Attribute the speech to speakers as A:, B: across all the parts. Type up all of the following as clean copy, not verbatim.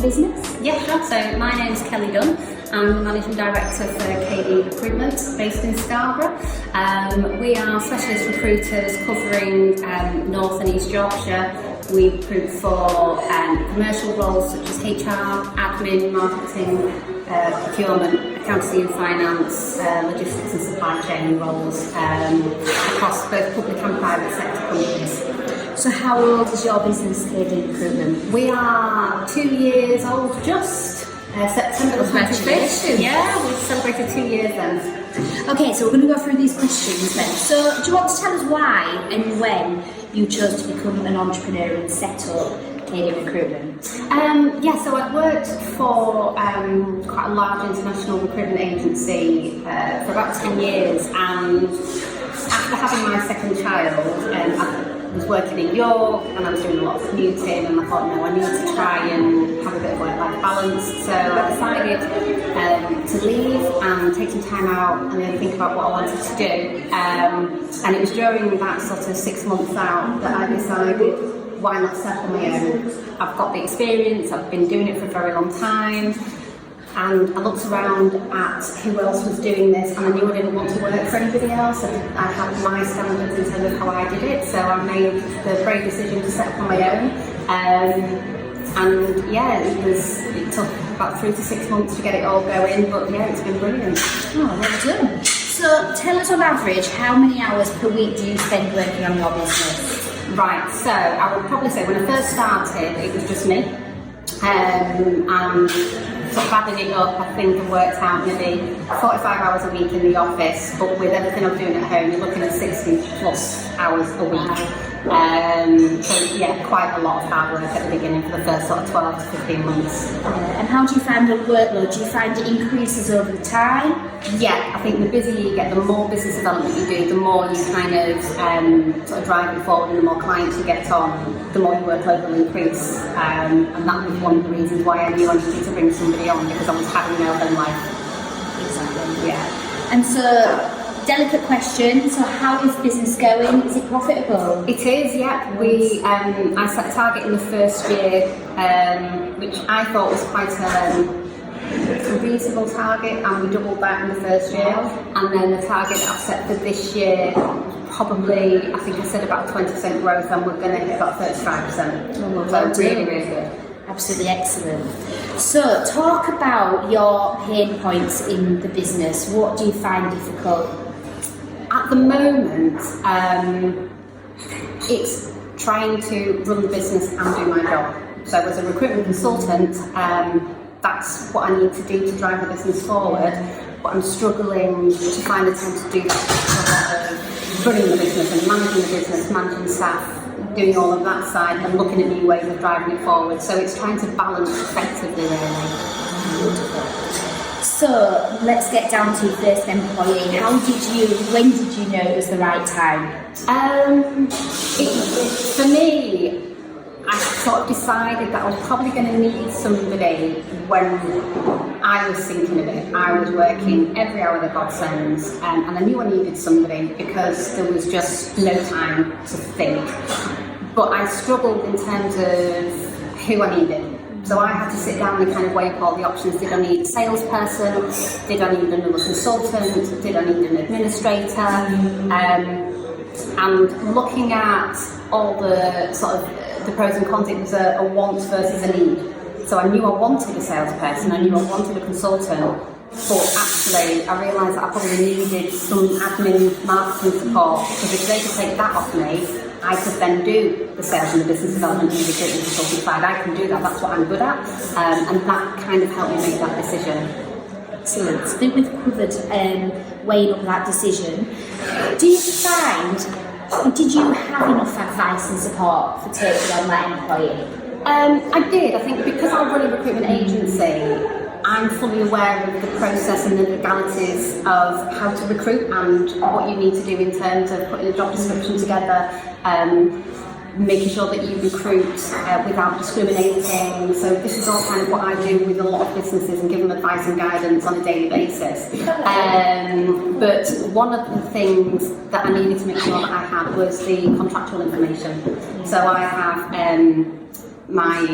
A: business?
B: Yeah, sure. So my name's Kelly Dunn. I'm the Managing Director for KD Recruitment based in Scarborough. We are specialist recruiters covering North and East Yorkshire. We recruit for commercial roles such as HR, admin, marketing, procurement, accountancy and finance, logistics and supply chain roles across both public and private sector companies.
A: So how old is your business, KD Recruitment?
B: We are 2 years old, just September 25th. Yeah, we've celebrated 2 years then.
A: Okay, so we're going to go through these questions then. So do you want to tell us why and when you chose to become an entrepreneur and set up KD Recruitment?
B: So I've worked for quite a large international recruitment agency for about 10 years, and after having my second child, I was working in York and I was doing a lot of commuting, and I thought, no, I need to try and have a bit of work-life balance. So I decided to leave and take some time out and then think about what I wanted to do. And it was during that sort of 6 months out that I decided, why not set on my own? I've got the experience, I've been doing it for a very long time. And I looked around at who else was doing this, and I knew I didn't want to work for anybody else. And I had my standards in terms of how I did it, so I made the brave decision to set up on my own. It took about 3 to 6 months to get it all going, but yeah, it's been brilliant.
A: Oh, well done. So tell us on average, how many hours per week do you spend working on your business?
B: Right, so I would probably say when I first started, it was just me. And sort of adding it up, I think I worked out maybe 45 hours a week in the office, but with everything I'm doing at home, you're looking at 60 plus hours a week. Quite a lot of hard work at the beginning for the first sort of 12 to 15 months.
A: And how do you find the workload? Do you find it increases over time?
B: Yeah, I think the busier you get, the more business development you do, the more you kind of sort of drive it forward, and the more clients you get on, the more your workload will increase. And that was one of the reasons why I knew I needed to bring somebody on, because I was having my own life.
A: Exactly. Yeah. And so, delicate question, so how is business going? Is it profitable?
B: It is, yeah. I set a target in the first year, which I thought was quite a reasonable target, and we doubled that in the first year. And then the target that I've set for this year, probably, I think I said about 20% growth, and we're going to hit about 35%. So really, really good.
A: Absolutely excellent. So talk about your pain points in the business. What do you find difficult?
B: At the moment, it's trying to run the business and do my job. So as a recruitment consultant, that's what I need to do to drive the business forward, but I'm struggling to find the time to do that. A lot of running the business and managing the business, managing staff, doing all of that side and looking at new ways of driving it forward. So it's trying to balance effectively, really.
A: So let's get down to first employee. When did you know it was the right time?
B: For me, I sort of decided that I was probably going to need somebody when I was thinking of it. I was working every hour that God sends, and I knew I needed somebody because there was just no time to think. But I struggled in terms of who I needed. So I had to sit down and kind of weigh up all the options. Did I need a salesperson? Did I need another consultant? Did I need an administrator? And looking at all the sort of the pros and cons, it was a want versus a need. So I knew I wanted a salesperson, I knew I wanted a consultant, but actually I realised that I probably needed some admin marketing support, because if they could take that off me, I could then do the sales and the business development and the recruitment consulting side. I can do that, that's what I'm good at, and that kind of helped me make that decision.
A: Excellent. So we've covered weighing up that decision. Do you find, did you have enough advice and support for taking on that employee?
B: I did. I think because I run a recruitment agency, I'm fully aware of the process and the legalities of how to recruit and what you need to do in terms of putting a job description together, making sure that you recruit without discriminating. So this is all kind of what I do with a lot of businesses and give them advice and guidance on a daily basis. But one of the things that I needed to make sure that I had was the contractual information. So I have my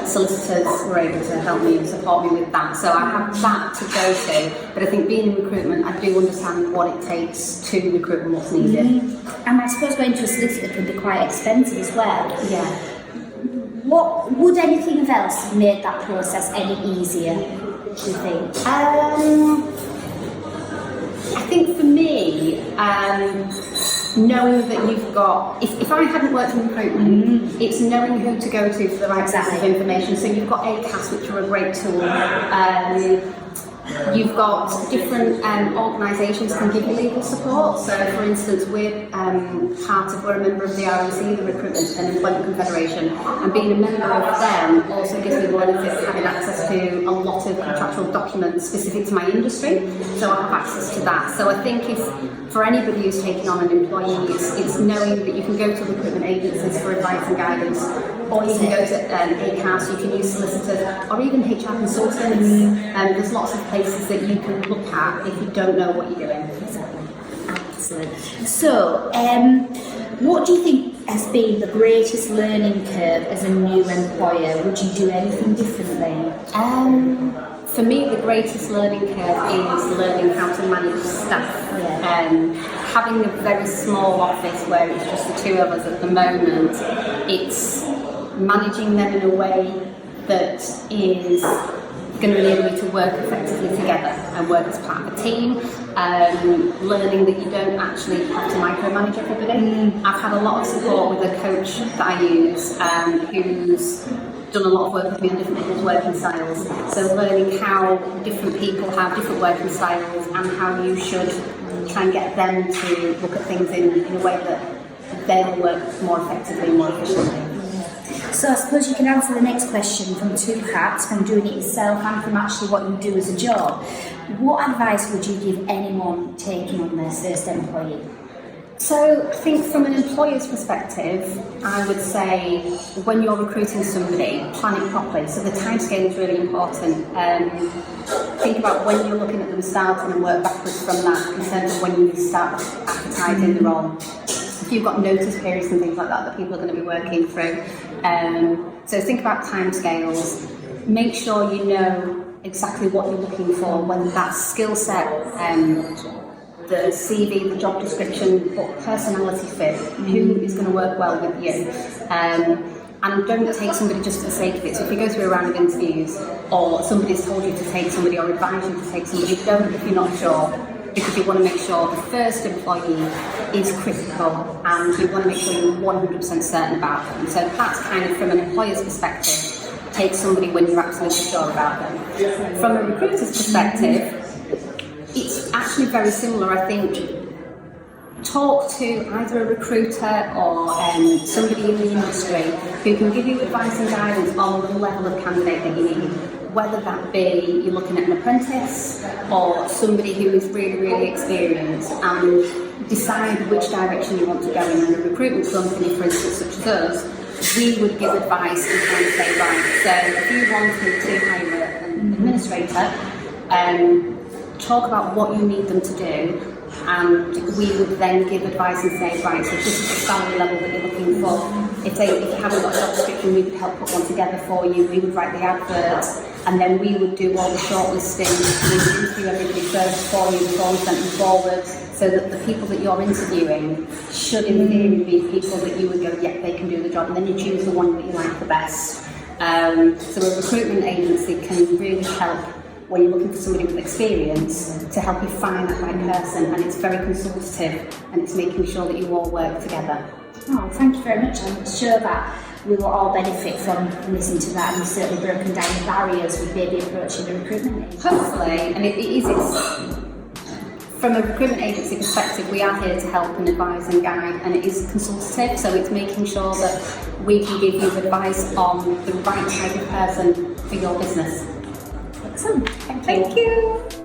B: solicitors were able to help me and support me with that. So I have that to go to. But I think being in recruitment, I do understand what it takes to recruit and what's needed.
A: And I suppose going to a solicitor can be quite expensive as well.
B: Yeah.
A: What would anything else have made that process any easier, do you think?
B: I think for me, knowing that you've got, if I hadn't worked in recruitment, it's knowing who to go to for the right piece of information. So you've got ACAS, which are a great tool. You've got different organisations can give you legal support. So, for instance, we're a member of the REC, the Recruitment and Employment Confederation, and being a member of them also gives me the benefit of having access to a lot of contractual documents specific to my industry. So I have access to that. So I think if for anybody who's taking on an employee, it's knowing that you can go to recruitment agencies for advice and guidance, or you can go to ACAS, you can use solicitors, or even HR consultants. There's lots of places that you can look at if you don't know what you're doing.
A: Exactly. Excellent. So, what do you think has been the greatest learning curve as a new employer? Would you do anything differently?
B: For me, the greatest learning curve is learning how to manage staff. Having a very small office where it's just the two of us at the moment, it's managing them in a way that is going to enable you to work effectively together and work as part of a team, learning that you don't actually have to micromanage everybody. I've had a lot of support with a coach that I use who's done a lot of work with me on different people's working styles. So learning how different people have different working styles and how you should try and get them to look at things in a way that they'll work more effectively and more efficiently.
A: So I suppose you can answer the next question from two parts, from doing it yourself and from actually what you do as a job. What advice would you give anyone taking on their first employee?
B: So I think from an employer's perspective, I would say when you're recruiting somebody, plan it properly. So the timescale is really important. Think about when you're looking at them starting and work backwards from that in terms of when you start advertising the role. If you've got notice periods and things like that people are going to be working through. So think about timescales. Make sure you know exactly what you're looking for, when that skill set, the CV, the job description, what personality fit, who is going to work well with you. And don't take somebody just for the sake of it. So if you go through a round of interviews or somebody's told you to take somebody or advised you to take somebody, don't if you're not sure, because you want to make sure the first employee is critical and you want to make sure you're 100% certain about them. So that's kind of from an employer's perspective, take somebody when you're absolutely sure about them. From a recruiter's perspective, it's actually very similar. I think talk to either a recruiter or somebody in the industry who can give you advice and guidance on the level of candidate that you need. Whether that be you're looking at an apprentice or somebody who is really, really experienced, and decide which direction you want to go in. And a recruitment company, for instance, such as us, we would give advice and kind of say, right, so if you wanted to hire an administrator, talk about what you need them to do, and we would then give advice and say, right, so this is the salary level that you're looking for. If you haven't got a job description, we would help put one together for you. We would write the adverts, and then we would do all the shortlisting. We would interview everybody first for you before we sent them forward, so that the people that you're interviewing should in theory be people that you would go, yeah, they can do the job, and then you choose the one that you like the best. So a recruitment agency can really help when you're looking for somebody with experience to help you find that right person, and it's very consultative and it's making sure that you all work together.
A: Oh, thank you very much. I'm sure that we will all benefit from listening to that, and you've certainly broken down the barriers with maybe approaching a recruitment agency.
B: Hopefully, and it's from a recruitment agency perspective, we are here to help and advise and guide, and it is consultative, so it's making sure that we can give you advice on the right type of person for your business.
A: Excellent.
B: Thank you.